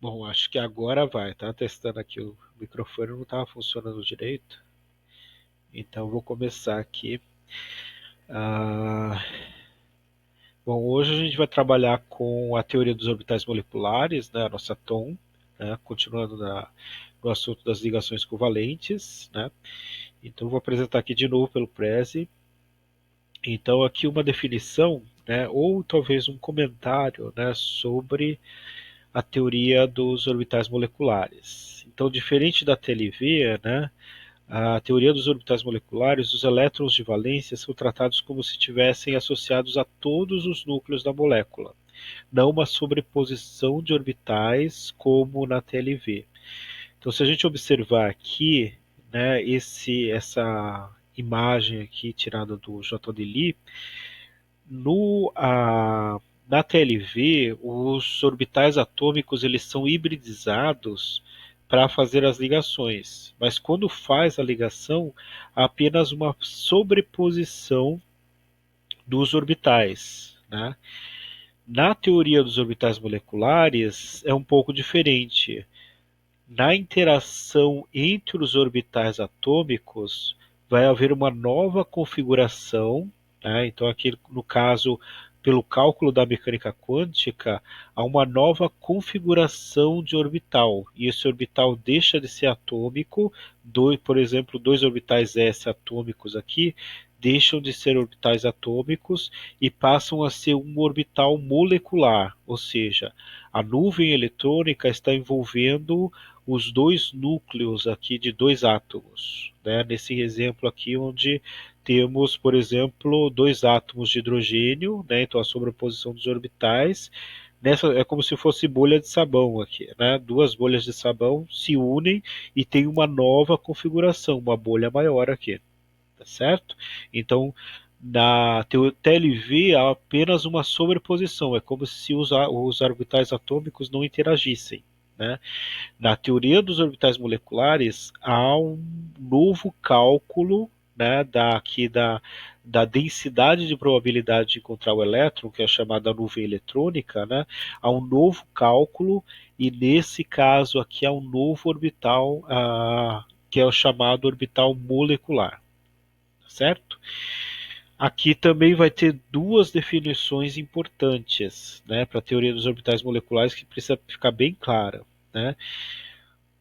Bom, acho que agora vai, tá? Testando aqui o microfone, não estava funcionando direito. Então vou começar aqui. Ah, bom, hoje a gente vai trabalhar com a teoria dos orbitais moleculares, né? A nossa TOM, né? Continuando no assunto das ligações covalentes, né? Então vou apresentar aqui de novo pelo Prezi. Então aqui uma definição, né? Ou talvez um comentário, né? Sobre a teoria dos orbitais moleculares. Então, diferente da TLV, né, a teoria dos orbitais moleculares, os elétrons de valência são tratados como se estivessem associados a todos os núcleos da molécula, não uma sobreposição de orbitais como na TLV. Então, se a gente observar aqui, né, essa imagem aqui tirada do J. Lee, no, na TLV, os orbitais atômicos eles são hibridizados para fazer as ligações, mas quando faz a ligação, há apenas uma sobreposição dos orbitais, né? Na teoria dos orbitais moleculares é um pouco diferente. Na interação entre os orbitais atômicos, vai haver uma nova configuração, né? Então, aqui no caso, pelo cálculo da mecânica quântica, há uma nova configuração de orbital. E esse orbital deixa de ser atômico, por exemplo, dois orbitais S atômicos aqui deixam de ser orbitais atômicos e passam a ser um orbital molecular, ou seja, a nuvem eletrônica está envolvendo os dois núcleos aqui de dois átomos, né? Nesse exemplo aqui onde temos, por exemplo, dois átomos de hidrogênio, né? Então a sobreposição dos orbitais. Nessa é como se fosse bolha de sabão aqui, né? Duas bolhas de sabão se unem e tem uma nova configuração, uma bolha maior aqui, tá certo? Então na TLV há apenas uma sobreposição, é como se os orbitais atômicos não interagissem, né? Na teoria dos orbitais moleculares, há um novo cálculo, né, da densidade de probabilidade de encontrar o elétron, que é chamada nuvem eletrônica, né, há um novo cálculo, e nesse caso aqui há um novo orbital, que é o chamado orbital molecular, certo? Aqui também vai ter duas definições importantes, né, para a teoria dos orbitais moleculares que precisa ficar bem clara, né?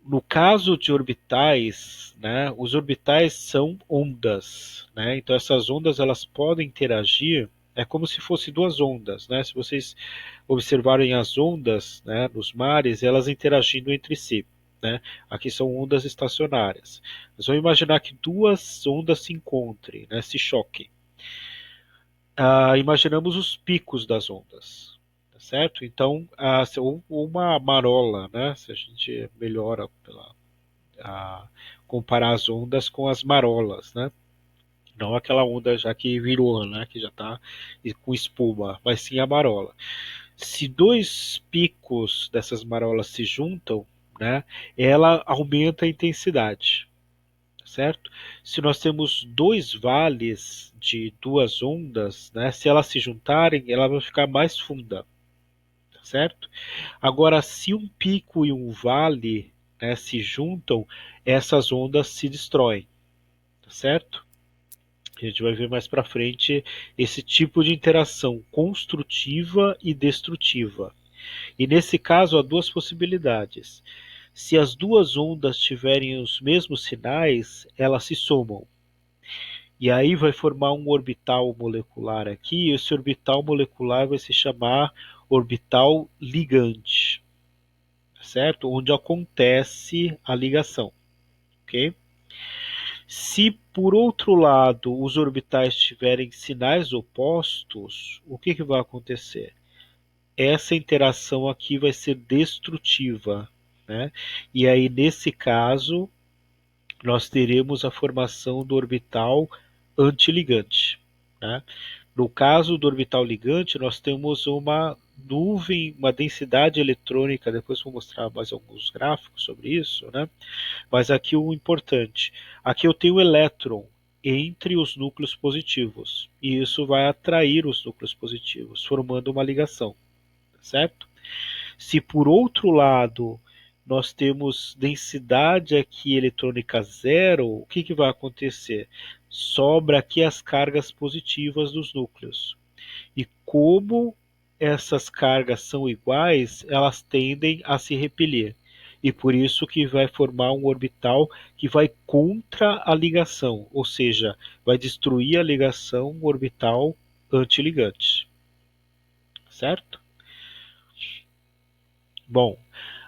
No caso de orbitais, né, os orbitais são ondas, né? Então essas ondas elas podem interagir, é como se fossem duas ondas, né? Se vocês observarem as ondas, né, nos mares, elas interagindo entre si, né? Aqui são ondas estacionárias. Mas vamos imaginar que duas ondas se encontrem, né, se choquem. Imaginamos os picos das ondas, tá certo? Então, uma marola, né? Se a gente melhora a comparar as ondas com as marolas, né? Não aquela onda já que virou, né? Que já está com espuma, mas sim a marola. Se dois picos dessas marolas se juntam, né? Ela aumenta a intensidade, certo? Se nós temos dois vales de duas ondas, né? Se elas se juntarem, ela vai ficar mais funda, certo? Agora, se um pico e um vale, né, se juntam, essas ondas se destroem, tá certo? A gente vai ver mais para frente esse tipo de interação construtiva e destrutiva. E nesse caso há duas possibilidades. Se as duas ondas tiverem os mesmos sinais, elas se somam. E aí vai formar um orbital molecular aqui, e esse orbital molecular vai se chamar orbital ligante, certo? Onde acontece a ligação, ok? Se por outro lado os orbitais tiverem sinais opostos, o que vai acontecer? Essa interação aqui vai ser destrutiva, né? E aí nesse caso nós teremos a formação do orbital antiligante, né? No caso do orbital ligante, nós temos uma nuvem, uma densidade eletrônica, depois vou mostrar mais alguns gráficos sobre isso, né? Mas aqui o importante, aqui eu tenho o elétron entre os núcleos positivos, e isso vai atrair os núcleos positivos, formando uma ligação, certo? Se por outro lado nós temos densidade aqui eletrônica zero, o que, que vai acontecer? Sobra aqui as cargas positivas dos núcleos. E como essas cargas são iguais, elas tendem a se repelir. E por isso que vai formar um orbital que vai contra a ligação, ou seja, vai destruir a ligação orbital antiligante. Certo? Bom,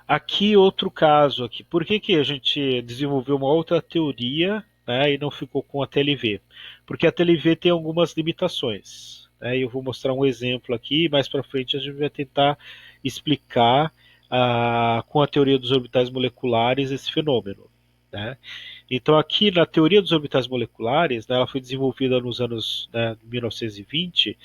aqui outro caso aqui. Por que, que a gente desenvolveu uma outra teoria, né, e não ficou com a TLV? Porque a TLV tem algumas limitações. Né, e eu vou mostrar um exemplo aqui, mais para frente a gente vai tentar explicar com a teoria dos orbitais moleculares esse fenômeno. Né? Então aqui na teoria dos orbitais moleculares, né, ela foi desenvolvida nos anos 1920,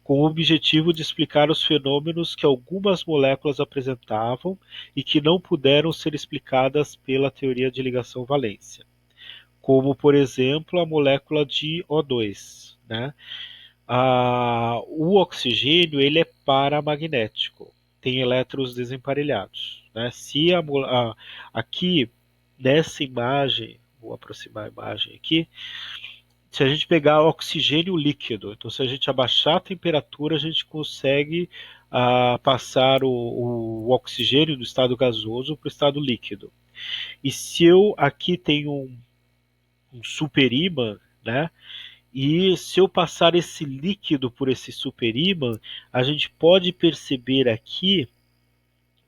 com o objetivo de explicar os fenômenos que algumas moléculas apresentavam e que não puderam ser explicadas pela teoria de ligação-valência, como, por exemplo, a molécula de O2. Né? O oxigênio ele é paramagnético, tem elétrons desemparelhados. Né? Aqui, nessa imagem, vou aproximar a imagem aqui, se a gente pegar oxigênio líquido, então se a gente abaixar a temperatura, a gente consegue passar o oxigênio do estado gasoso para o estado líquido. E se eu aqui tenho um superímã, né? E se eu passar esse líquido por esse superímã, a gente pode perceber aqui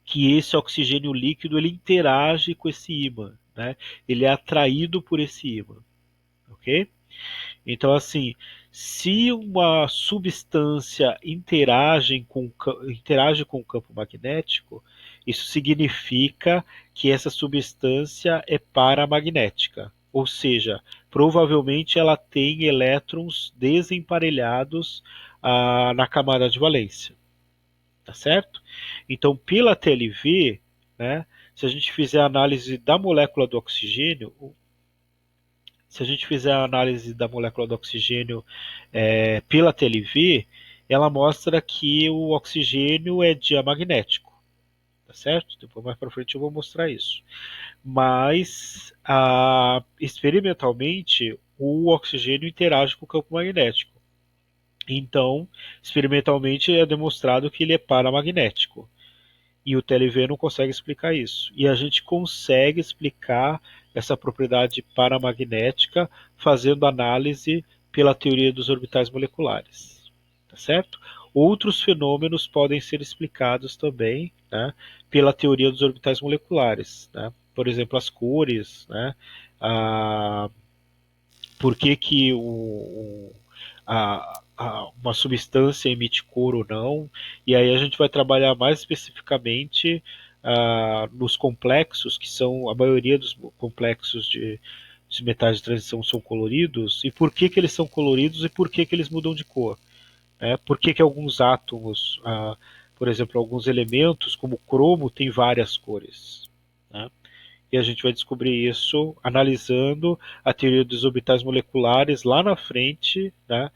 que esse oxigênio líquido ele interage com esse ímã, né? Ele é atraído por esse ímã, ok? Então, assim, se uma substância interage com o campo magnético, isso significa que essa substância é paramagnética. Ou seja, provavelmente ela tem elétrons desemparelhados na camada de valência. Tá certo? Então, pela TLV, né, se a gente fizer a análise da molécula do oxigênio, se a gente fizer a análise da molécula do oxigênio pela TLV, ela mostra que o oxigênio é diamagnético, tá certo? Depois mais para frente eu vou mostrar isso. Mas experimentalmente o oxigênio interage com o campo magnético. Então, experimentalmente é demonstrado que ele é paramagnético. E o TLV não consegue explicar isso. E a gente consegue explicar essa propriedade paramagnética fazendo análise pela teoria dos orbitais moleculares. Tá certo? Outros fenômenos podem ser explicados também, né, pela teoria dos orbitais moleculares. Né? Por exemplo, as cores, né? Por que, que uma substância emite cor ou não, e aí a gente vai trabalhar mais especificamente nos complexos, que são a maioria dos complexos de metais de transição são coloridos, e por que, que eles são coloridos e por que, que eles mudam de cor. Né? Por que, que alguns átomos, por exemplo, alguns elementos, como o cromo, têm várias cores. Né? E a gente vai descobrir isso analisando a teoria dos orbitais moleculares lá na frente, né,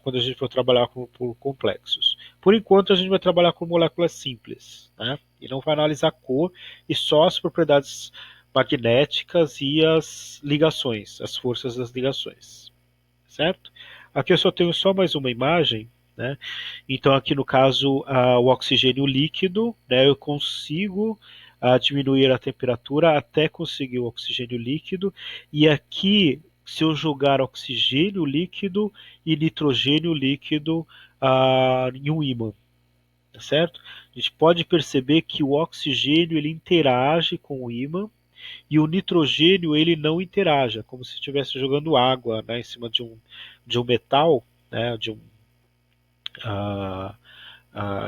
quando a gente for trabalhar por complexos. Por enquanto, a gente vai trabalhar com moléculas simples, né, e não vai analisar cor e só as propriedades magnéticas e as ligações, as forças das ligações. Certo? Aqui eu só tenho só mais uma imagem. Né? Então, aqui no caso, o oxigênio líquido, né, eu consigo diminuir a temperatura até conseguir o oxigênio líquido. E aqui, se eu jogar oxigênio líquido e nitrogênio líquido em um ímã, tá certo? A gente pode perceber que o oxigênio ele interage com o ímã e o nitrogênio ele não interage, é como se estivesse jogando água, né, em cima de um metal, né, uh,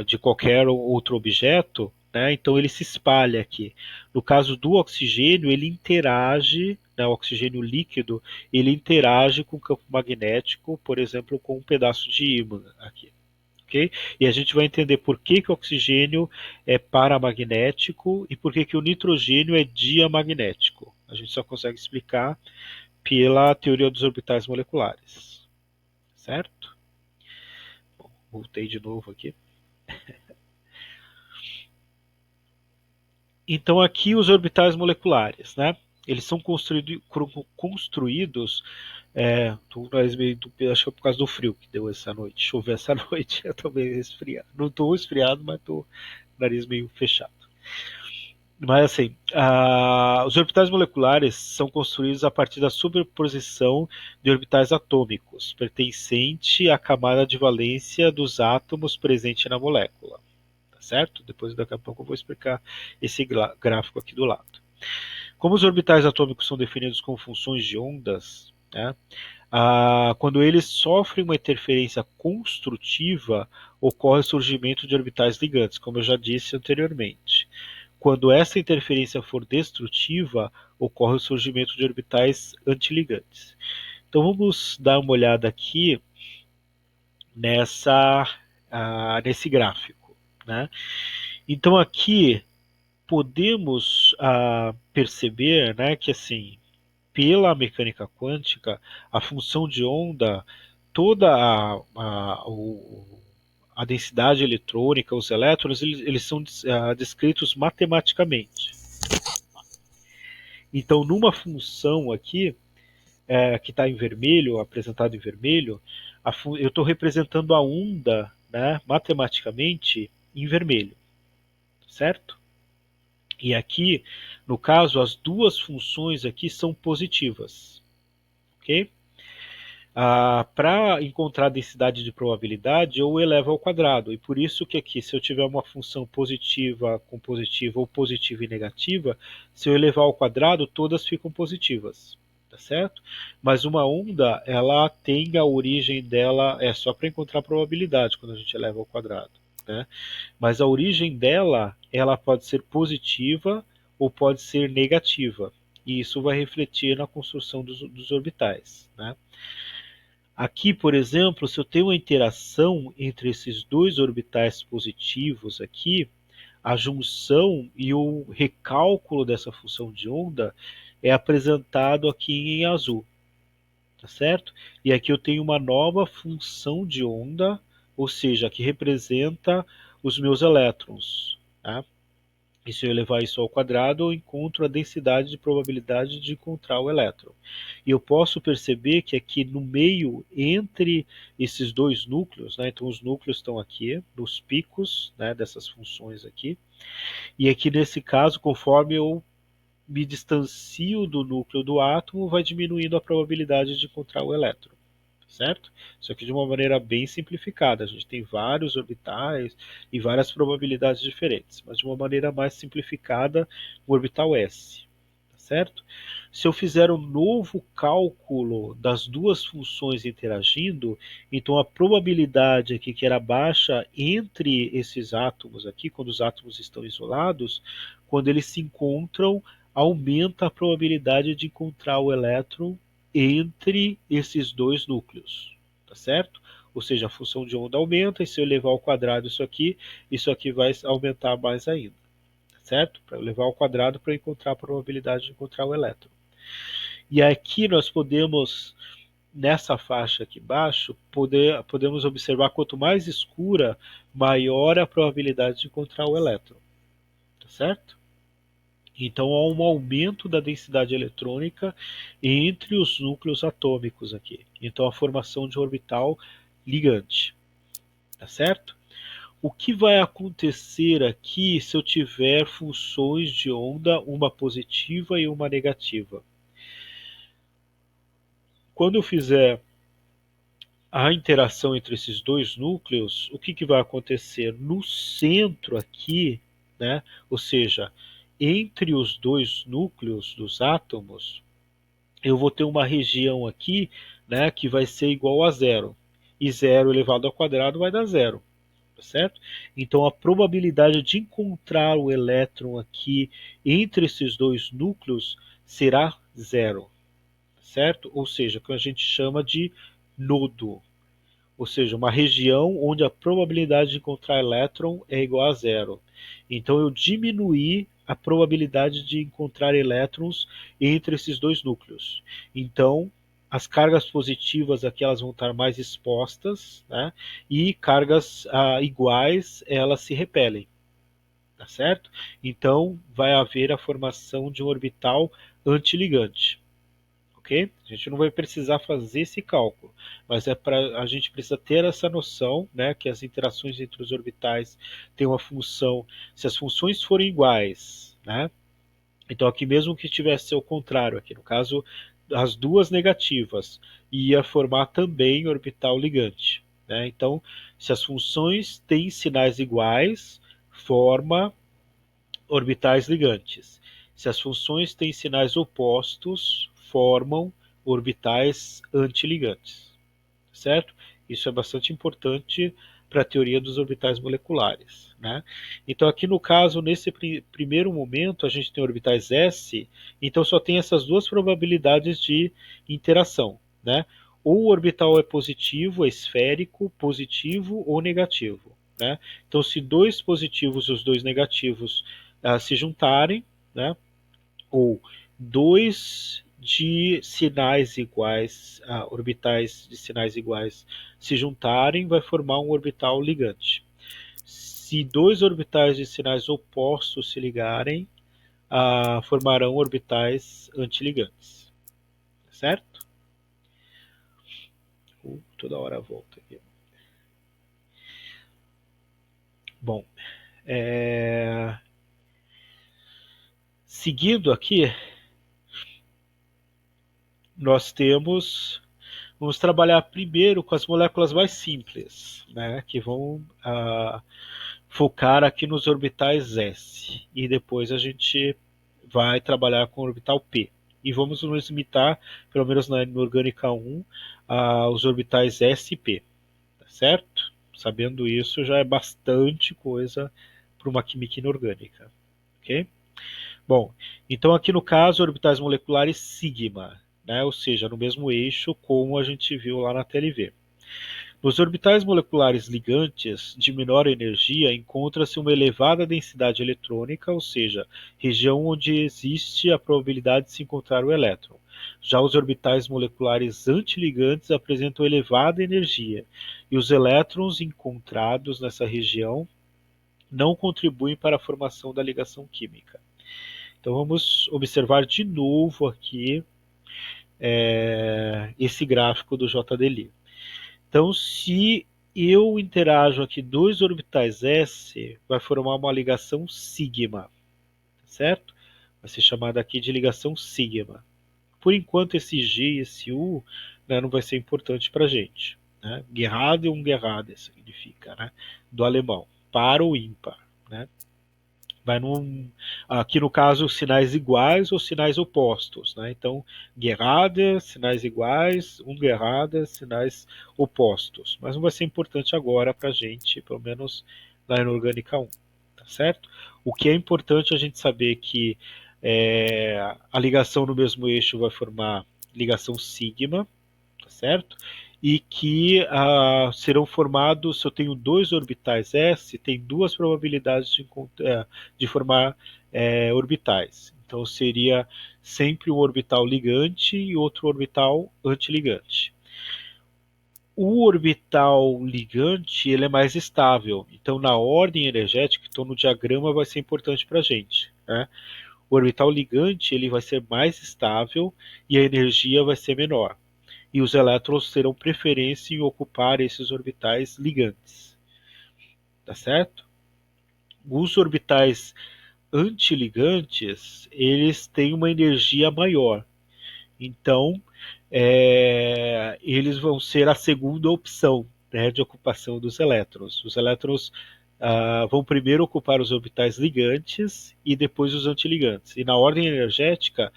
de qualquer outro objeto, né, então ele se espalha aqui. No caso do oxigênio, ele interage, né, o oxigênio líquido, ele interage com o campo magnético, por exemplo, com um pedaço de ímã aqui. Okay? E a gente vai entender por que, que o oxigênio é paramagnético e por que, que o nitrogênio é diamagnético. A gente só consegue explicar pela teoria dos orbitais moleculares. Certo? Bom, voltei de novo aqui. Então aqui os orbitais moleculares, né? Eles são construídos, acho que é por causa do frio que deu essa noite, choveu essa noite, eu tô meio resfriado. Não estou resfriado, mas estou com o nariz meio fechado. Mas assim, os orbitais moleculares são construídos a partir da superposição de orbitais atômicos, pertencente à camada de valência dos átomos presente na molécula. Tá certo? Depois, daqui a pouco, eu vou explicar esse gráfico aqui do lado. Como os orbitais atômicos são definidos como funções de ondas, né, quando eles sofrem uma interferência construtiva, ocorre o surgimento de orbitais ligantes, como eu já disse anteriormente. Quando essa interferência for destrutiva, ocorre o surgimento de orbitais antiligantes. Então vamos dar uma olhada aqui nesse gráfico, né? Então aqui podemos perceber, né, que assim, pela mecânica quântica, a função de onda, toda a densidade eletrônica, os elétrons, eles são descritos matematicamente. Então, numa função aqui, que está em vermelho, apresentado em vermelho, eu estou representando a onda, né, matematicamente em vermelho, certo? E aqui, no caso, as duas funções aqui são positivas, ok? Para encontrar a densidade de probabilidade, eu elevo ao quadrado. E por isso que aqui, se eu tiver uma função positiva com positiva ou positiva e negativa, se eu elevar ao quadrado, todas ficam positivas. Tá certo? Mas uma onda, ela tem a origem dela, é só para encontrar a probabilidade quando a gente eleva ao quadrado. Né? Mas a origem dela, ela pode ser positiva ou pode ser negativa. E isso vai refletir na construção dos orbitais. Né? Aqui, por exemplo, se eu tenho uma interação entre esses dois orbitais positivos aqui, a junção e o recálculo dessa função de onda é apresentado aqui em azul, tá certo? E aqui eu tenho uma nova função de onda, ou seja, que representa os meus elétrons, tá? E se eu elevar isso ao quadrado, eu encontro a densidade de probabilidade de encontrar o elétron. E eu posso perceber que aqui no meio, entre esses dois núcleos, né, então os núcleos estão aqui, nos picos, né, dessas funções aqui, e aqui nesse caso, conforme eu me distancio do núcleo do átomo, vai diminuindo a probabilidade de encontrar o elétron. Certo? Isso aqui de uma maneira bem simplificada. A gente tem vários orbitais e várias probabilidades diferentes, mas de uma maneira mais simplificada, o orbital S. Certo? Se eu fizer um novo cálculo das duas funções interagindo, então a probabilidade aqui que era baixa entre esses átomos aqui, quando os átomos estão isolados, quando eles se encontram, aumenta a probabilidade de encontrar o elétron entre esses dois núcleos, tá certo? Ou seja, a função de onda aumenta e se eu levar ao quadrado isso aqui vai aumentar mais ainda, tá certo? Para eu levar ao quadrado para encontrar a probabilidade de encontrar o elétron. E aqui nós podemos, nessa faixa aqui embaixo, podemos observar quanto mais escura, maior a probabilidade de encontrar o elétron, tá certo? Então há um aumento da densidade eletrônica entre os núcleos atômicos aqui. Então a formação de orbital ligante. Tá certo? O que vai acontecer aqui se eu tiver funções de onda, uma positiva e uma negativa? Quando eu fizer a interação entre esses dois núcleos, o que vai acontecer? No centro aqui, né, ou seja, entre os dois núcleos dos átomos, eu vou ter uma região aqui, né, que vai ser igual a zero. E zero elevado ao quadrado vai dar zero, tá certo? Então a probabilidade de encontrar o elétron aqui entre esses dois núcleos será zero, certo? Ou seja, o que a gente chama de nodo, ou seja, uma região onde a probabilidade de encontrar elétron é igual a zero. Então eu diminuí a probabilidade de encontrar elétrons entre esses dois núcleos. Então as cargas positivas aqui elas vão estar mais expostas, né? E cargas iguais elas se repelem. tá certo? Então vai haver a formação de um orbital antiligante. Ok? A gente não vai precisar fazer esse cálculo, mas a gente precisa ter essa noção, né, que as interações entre os orbitais têm uma função, se as funções forem iguais, né, então aqui mesmo que tivesse o contrário, aqui no caso as duas negativas, ia formar também orbital ligante, né, então se as funções têm sinais iguais, forma orbitais ligantes. Se as funções têm sinais opostos, formam orbitais antiligantes, certo? Isso é bastante importante para a teoria dos orbitais moleculares, né? Então aqui no caso, nesse primeiro momento, a gente tem orbitais s, então só tem essas duas probabilidades de interação, né? Ou o orbital é positivo, é esférico, positivo ou negativo, né? Então se dois positivos e os dois negativos se juntarem, né? Ou dois de sinais iguais, orbitais de sinais iguais se juntarem, vai formar um orbital ligante. Se dois orbitais de sinais opostos se ligarem, formarão orbitais antiligantes. Certo? Toda hora volta aqui. Bom, seguindo aqui, nós temos. Vamos trabalhar primeiro com as moléculas mais simples, né, que vão focar aqui nos orbitais s. E depois a gente vai trabalhar com o orbital p. E vamos nos limitar, pelo menos na orgânica 1, aos orbitais s e p. Tá certo? Sabendo isso já é bastante coisa para uma química inorgânica. Ok? Bom, então aqui no caso, orbitais moleculares sigma, né? Ou seja, no mesmo eixo como a gente viu lá na TLV. Nos orbitais moleculares ligantes de menor energia encontra-se uma elevada densidade eletrônica, ou seja, região onde existe a probabilidade de se encontrar o elétron. Já os orbitais moleculares antiligantes apresentam elevada energia, e os elétrons encontrados nessa região não contribuem para a formação da ligação química. Então vamos observar de novo aqui esse gráfico do JDL. Então, se eu interajo aqui dois orbitais s, vai formar uma ligação sigma, certo? Vai ser chamada aqui de ligação sigma. Por enquanto, esse G e esse U, né, não vai ser importante para a gente. Né? Gerade und gerade significa, né? Do alemão, par ou ímpar. Né? Vai aqui no caso, sinais iguais ou sinais opostos. Né? Então, gerade, sinais iguais, ungerade, sinais opostos. Mas não vai ser importante agora para a gente, pelo menos na inorgânica 1. Tá certo? O que é importante a gente saber que a ligação no mesmo eixo vai formar ligação sigma, tá certo? E que serão formados, se eu tenho dois orbitais s, tem duas probabilidades de formar orbitais. Então seria sempre um orbital ligante e outro orbital antiligante. O orbital ligante ele é mais estável, então na ordem energética, então no diagrama vai ser importante para a gente. Né? O orbital ligante ele vai ser mais estável e a energia vai ser menor e os elétrons terão preferência em ocupar esses orbitais ligantes. Tá certo? Os orbitais antiligantes, eles têm uma energia maior. Então, eles vão ser a segunda opção, né, de ocupação dos elétrons. Os elétrons vão primeiro ocupar os orbitais ligantes e depois os antiligantes. E na ordem energética,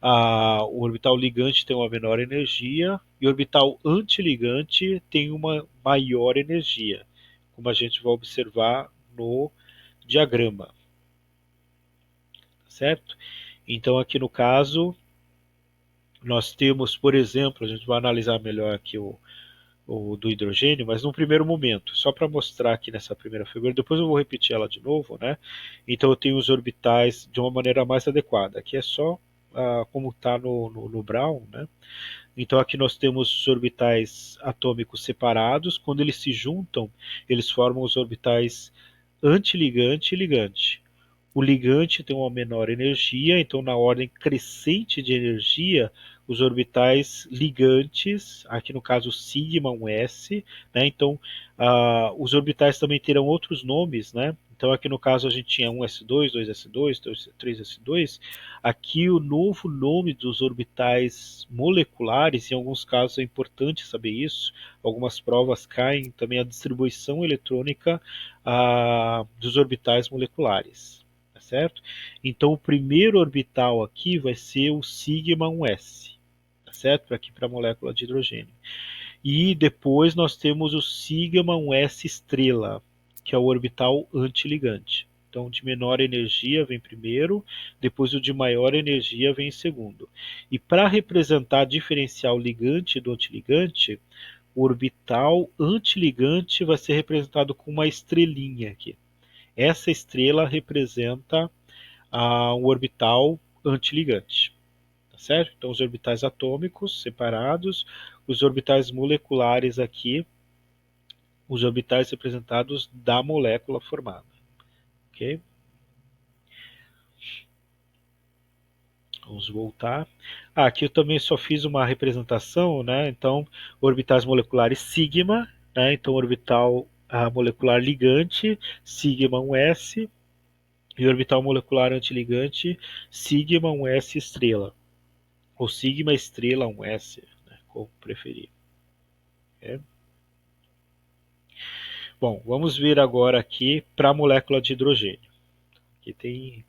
o orbital ligante tem uma menor energia e o orbital antiligante tem uma maior energia, como a gente vai observar no diagrama, certo? Então aqui no caso nós temos, por exemplo, a gente vai analisar melhor aqui o do hidrogênio, mas num primeiro momento, só para mostrar aqui nessa primeira figura, depois eu vou repetir ela de novo, né? Então eu tenho os orbitais de uma maneira mais adequada. Aqui é só como está no Brown, né? Então aqui nós temos os orbitais atômicos separados, quando eles se juntam, eles formam os orbitais antiligante e ligante. O ligante tem uma menor energia, então na ordem crescente de energia, os orbitais ligantes, aqui no caso sigma 1s, né? Então os orbitais também terão outros nomes, né? Então aqui no caso a gente tinha 1s2, 2s2, 3s2. Aqui o novo nome dos orbitais moleculares, em alguns casos é importante saber isso, algumas provas caem também a distribuição eletrônica dos orbitais moleculares, tá certo? Então o primeiro orbital aqui vai ser o sigma 1s, tá certo? Aqui para a molécula de hidrogênio. E depois nós temos o sigma 1s estrela, que é o orbital antiligante. Então, de menor energia vem primeiro, depois o de maior energia vem em segundo. E para representar diferencial ligante do antiligante, o orbital antiligante vai ser representado com uma estrelinha aqui. Essa estrela representa um orbital antiligante. Tá certo? Então, os orbitais atômicos separados, os orbitais moleculares aqui, os orbitais representados da molécula formada. Ok? Vamos voltar. Aqui eu também só fiz uma representação, né? Então, orbitais moleculares sigma, né? Então, orbital molecular ligante, sigma 1s, e orbital molecular antiligante, sigma 1s estrela, ou sigma estrela 1s, né? Como preferir. Okay? Bom, vamos ver agora aqui para a molécula de hidrogênio. Aqui tem,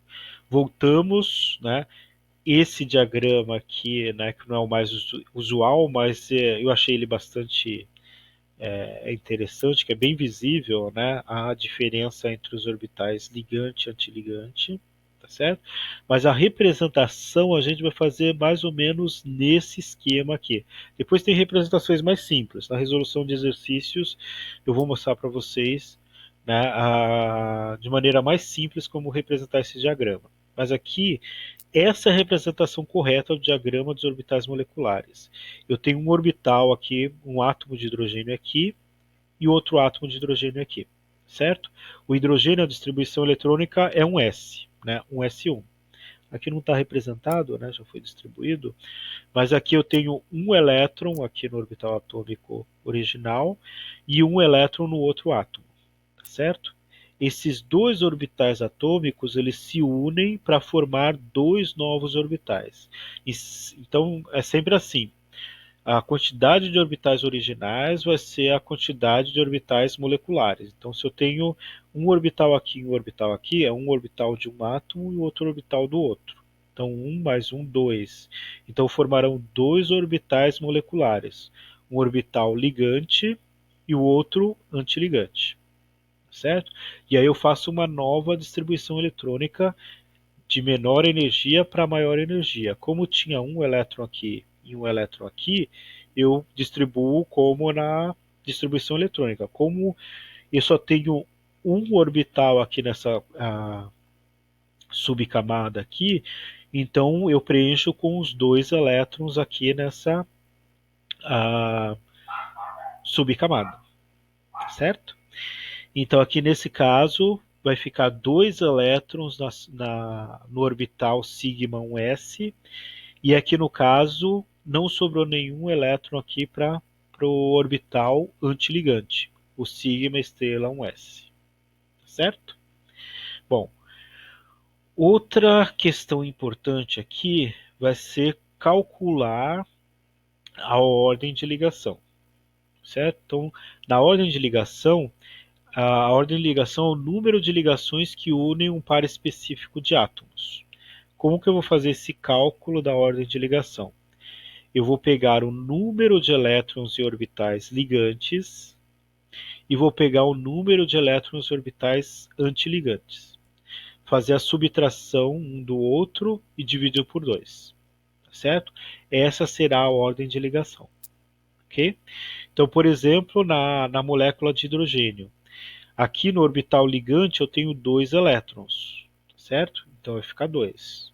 voltamos, né? Esse diagrama aqui, né, que não é o mais usual, mas eu achei ele bastante interessante, que é bem visível, né, a diferença entre os orbitais ligante e antiligante, tá certo? Mas a representação a gente vai fazer mais ou menos nesse esquema aqui. Depois tem representações mais simples. Na resolução de exercícios eu vou mostrar para vocês, né, de maneira mais simples como representar esse diagrama. Mas aqui essa é a representação correta do diagrama dos orbitais moleculares. Eu tenho um orbital aqui, um átomo de hidrogênio aqui e outro átomo de hidrogênio aqui, certo? O hidrogênio, a distribuição eletrônica é um S, né? Um S1. Aqui não está representado, né? Já foi distribuído, mas aqui eu tenho um elétron aqui no orbital atômico original e um elétron no outro átomo, tá certo? Esses dois orbitais atômicos eles se unem para formar dois novos orbitais. Então é sempre assim. A quantidade de orbitais originais vai ser a quantidade de orbitais moleculares. Então, se eu tenho um orbital aqui e um orbital aqui, é um orbital de um átomo e outro orbital do outro. Então, um mais um, dois. Então, formarão dois orbitais moleculares. Um orbital ligante e o outro antiligante. Certo? E aí eu faço uma nova distribuição eletrônica de menor energia para maior energia. Como tinha um elétron aqui e um elétron aqui, eu distribuo como na distribuição eletrônica. Como eu só tenho um orbital aqui nessa subcamada aqui, então eu preencho com os dois elétrons aqui nessa subcamada, certo? Então aqui nesse caso vai ficar dois elétrons no orbital sigma 1s e aqui no caso não sobrou nenhum elétron aqui para o orbital antiligante, o sigma estrela 1s, certo? Bom, outra questão importante aqui vai ser calcular a ordem de ligação, certo? Então, na ordem de ligação, a ordem de ligação é o número de ligações que unem um par específico de átomos. Como que eu vou fazer esse cálculo da ordem de ligação? Eu vou pegar o número de elétrons e orbitais ligantes e vou pegar o número de elétrons e orbitais antiligantes. Fazer a subtração um do outro e dividir por 2. Tá certo? Essa será a ordem de ligação. Ok? Então, por exemplo, na molécula de hidrogênio, aqui no orbital ligante eu tenho 2 elétrons, certo? Então vai ficar 2.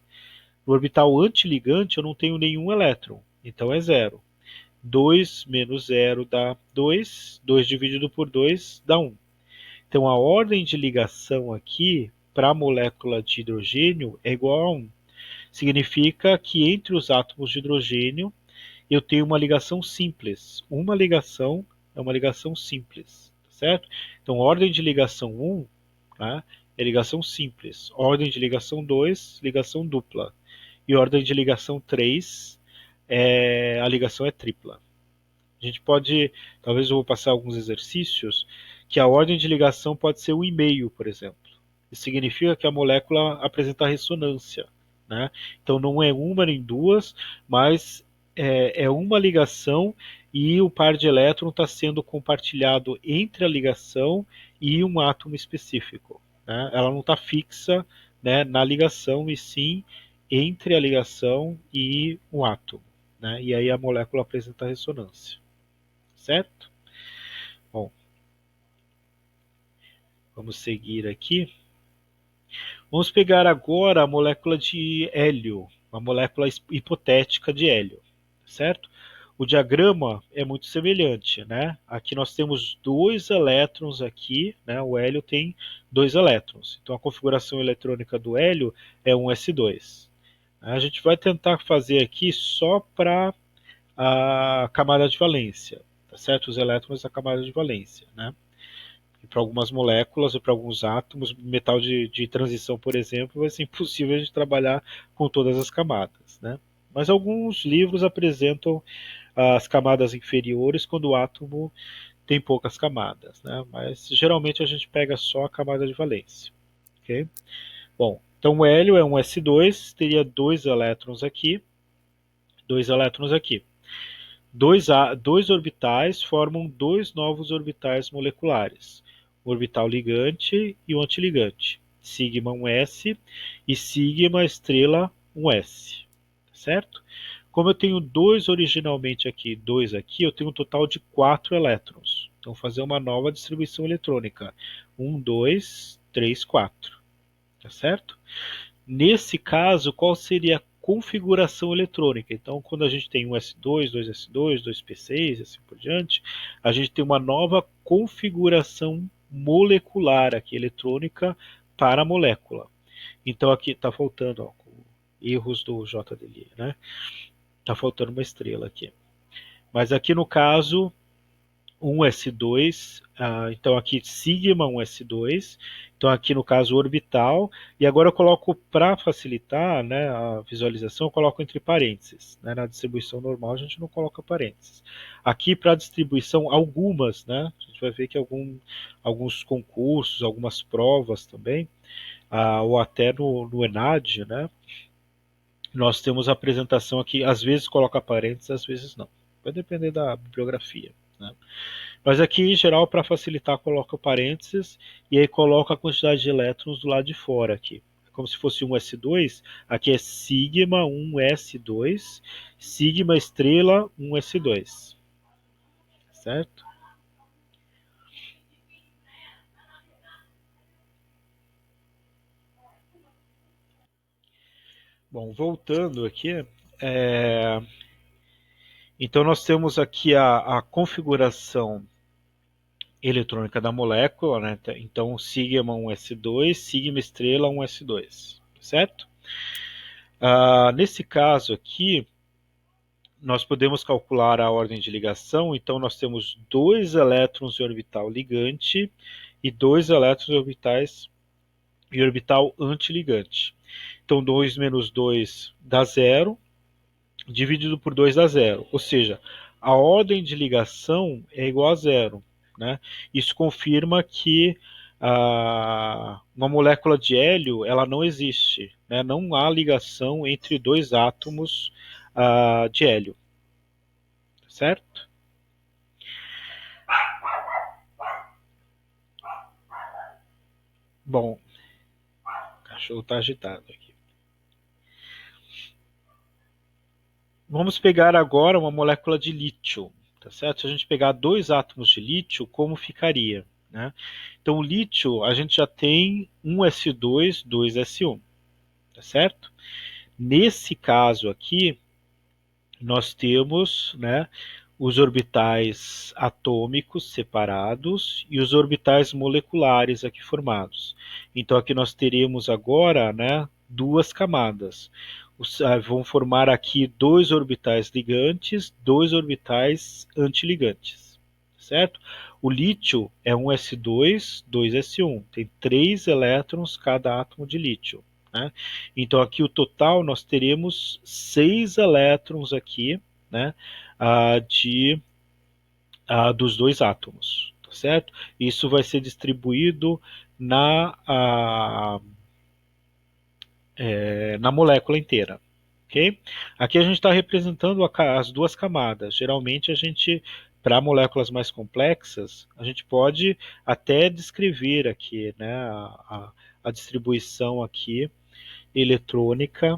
No orbital antiligante eu não tenho nenhum elétron, então é 0. 2 menos 0 dá 2, 2 dividido por 2 dá 1. Então a ordem de ligação aqui para a molécula de hidrogênio é igual a 1. Significa que entre os átomos de hidrogênio eu tenho uma ligação simples. Uma ligação é uma ligação simples, certo? Então, ordem de ligação 1, tá, é ligação simples. Ordem de ligação 2, ligação dupla. E ordem de ligação 3, a ligação é tripla. A gente pode, talvez eu vou passar alguns exercícios, que a ordem de ligação pode ser 1,5, por exemplo. Isso significa que a molécula apresenta ressonância, né? Então não é uma nem duas, mas é uma ligação e o par de elétron está sendo compartilhado entre a ligação e um átomo específico, né? Ela não está fixa, né, na ligação, e sim entre a ligação e um átomo, né? E aí a molécula apresenta ressonância, certo? Bom, vamos seguir aqui. Vamos pegar agora a molécula de hélio, uma molécula hipotética de hélio, certo? O diagrama é muito semelhante, né? Aqui nós temos dois elétrons aqui, né? O hélio tem dois elétrons. Então a configuração eletrônica do hélio é um s2. A gente vai tentar fazer aqui só para a camada de valência, tá certo? Os elétrons da camada de valência, né? Para algumas moléculas ou para alguns átomos, metal de transição, por exemplo, vai ser impossível de trabalhar com todas as camadas, né? Mas alguns livros apresentam as camadas inferiores quando o átomo tem poucas camadas, né? Mas geralmente a gente pega só a camada de valência, ok? Bom, então o hélio é um S2, teria dois elétrons aqui. Dois orbitais formam dois novos orbitais moleculares, o orbital ligante e o antiligante, sigma 1s e sigma estrela 1s, certo? Como eu tenho dois originalmente aqui, dois aqui, eu tenho um total de 4 elétrons. Então, vou fazer uma nova distribuição eletrônica. 1, 2, 3, 4. Tá certo? Nesse caso, qual seria a configuração eletrônica? Então, quando a gente tem um S2, 2S2, 2P6 e assim por diante, a gente tem uma nova configuração molecular aqui, eletrônica, para a molécula. Então, aqui está faltando, ó, erros do JDL, né? Está faltando uma estrela aqui. Mas aqui no caso, 1s2, então aqui sigma 1s2, então aqui no caso orbital, e agora eu coloco, para facilitar, né, a visualização, eu coloco entre parênteses, né, na distribuição normal a gente não coloca parênteses. Aqui para a distribuição, algumas, né, a gente vai ver que alguns concursos, algumas provas também, ou até no ENAD, né, nós temos a apresentação aqui, às vezes coloca parênteses, às vezes não, vai depender da bibliografia, né. Mas aqui, em geral, para facilitar, coloca parênteses e aí coloca a quantidade de elétrons do lado de fora aqui. É como se fosse um S2, aqui é sigma 1s2, sigma estrela 1s2. Certo? Bom, voltando aqui, então nós temos aqui a configuração eletrônica da molécula, né? Então sigma 1s2, sigma estrela 1s2, certo? Nesse caso aqui, nós podemos calcular a ordem de ligação, então nós temos dois elétrons em orbital ligante e dois elétrons em orbital antiligante. Então 2 menos 2 dá zero, dividido por 2 dá zero, ou seja, a ordem de ligação é igual a zero, né? Isso confirma que uma molécula de hélio ela não existe, né? Não há ligação entre dois átomos de hélio, certo? Bom, o cachorro está agitado aqui. Vamos pegar agora uma molécula de lítio, tá certo? Se a gente pegar dois átomos de lítio, como ficaria, né? Então, o lítio, a gente já tem um S2, 2S1, tá certo? Nesse caso aqui, nós temos, né, os orbitais atômicos separados e os orbitais moleculares aqui formados. Então aqui nós teríamos agora, né, duas camadas. Vão formar aqui dois orbitais ligantes, dois orbitais antiligantes, certo? O lítio é um S2, 2S1, tem 3 elétrons cada átomo de lítio, né? Então aqui o total nós teremos 6 elétrons aqui, né, de, dos dois átomos, tá certo? Isso vai ser distribuído na, na molécula inteira. Okay? Aqui a gente está representando as duas camadas. Geralmente a gente, para moléculas mais complexas, a gente pode até descrever aqui, né, a distribuição aqui eletrônica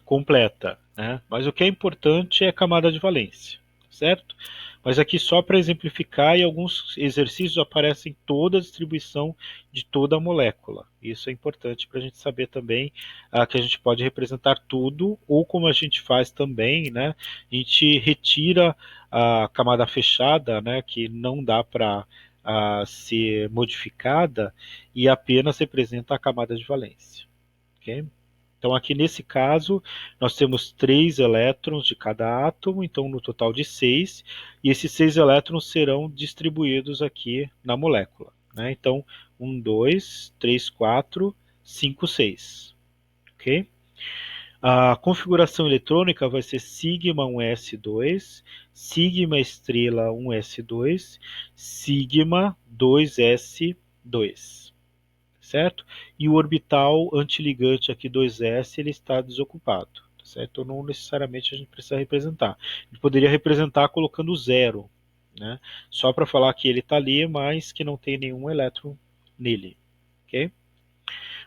completa, né? Mas o que é importante é a camada de valência, certo? Mas aqui só para exemplificar, e alguns exercícios aparecem toda a distribuição de toda a molécula. Isso é importante para a gente saber também que a gente pode representar tudo, ou como a gente faz também, né? A gente retira a camada fechada, né? Que não dá para ser modificada e apenas representa a camada de valência. Ok? Então, aqui nesse caso, nós temos 3 elétrons de cada átomo, então no total de 6, e esses 6 elétrons serão distribuídos aqui na molécula, né? Então, 1, 2, 3, 4, 5, 6. Ok? A configuração eletrônica vai ser sigma 1s2, sigma estrela 1s2, sigma 2s2. Certo? E o orbital antiligante aqui 2s ele está desocupado, certo? Então não necessariamente a gente precisa representar. A gente poderia representar colocando zero, né? Só para falar que ele está ali, mas que não tem nenhum elétron nele, ok?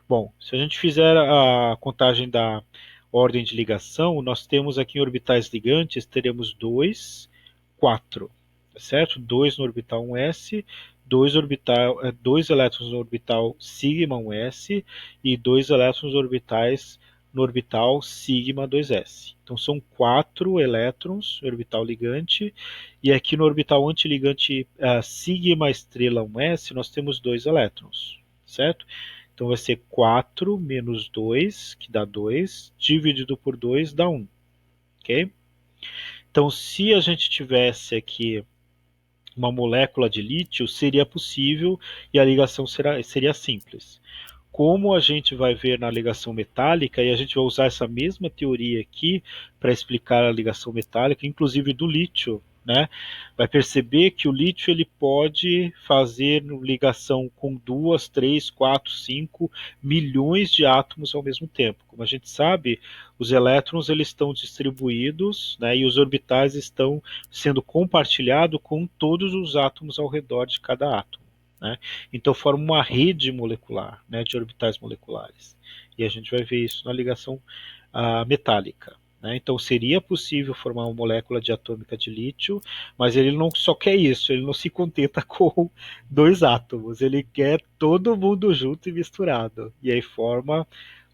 Bom, se a gente fizer a contagem da ordem de ligação, nós temos aqui em orbitais ligantes, teremos 2, 4, certo? 2 no orbital 1s, 2 elétrons no orbital sigma 1s e 2 elétrons orbitais no orbital sigma 2s. Então são 4 elétrons no orbital ligante, e aqui no orbital antiligante sigma estrela 1s nós temos 2 elétrons, certo? Então vai ser 4 menos 2, que dá 2, dividido por 2 dá 1. Ok? Então, se a gente tivesse aqui uma molécula de lítio, seria possível e a ligação seria simples. Como a gente vai ver na ligação metálica, e a gente vai usar essa mesma teoria aqui para explicar a ligação metálica, inclusive do lítio, né? Vai perceber que o lítio ele pode fazer ligação com 2, 3, 4, 5 milhões de átomos ao mesmo tempo. Como a gente sabe, os elétrons eles estão distribuídos, né, e os orbitais estão sendo compartilhados com todos os átomos ao redor de cada átomo. Né? Então forma uma rede molecular, né, de orbitais moleculares. E a gente vai ver isso na ligação metálica. Né? Então seria possível formar uma molécula diatômica de lítio, mas ele não só quer isso, ele não se contenta com dois átomos, ele quer todo mundo junto e misturado. E aí forma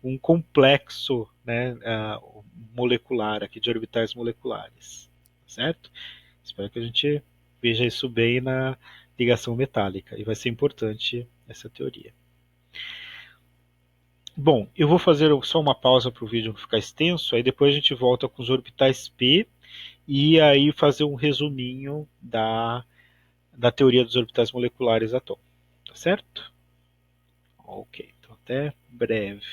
um complexo, né, molecular aqui de orbitais moleculares. Certo? Espero que a gente veja isso bem na ligação metálica e vai ser importante essa teoria. Bom, eu vou fazer só uma pausa para o vídeo não ficar extenso, aí depois a gente volta com os orbitais P e aí fazer um resuminho da teoria dos orbitais moleculares atômicos. Tá certo? Ok, então até breve.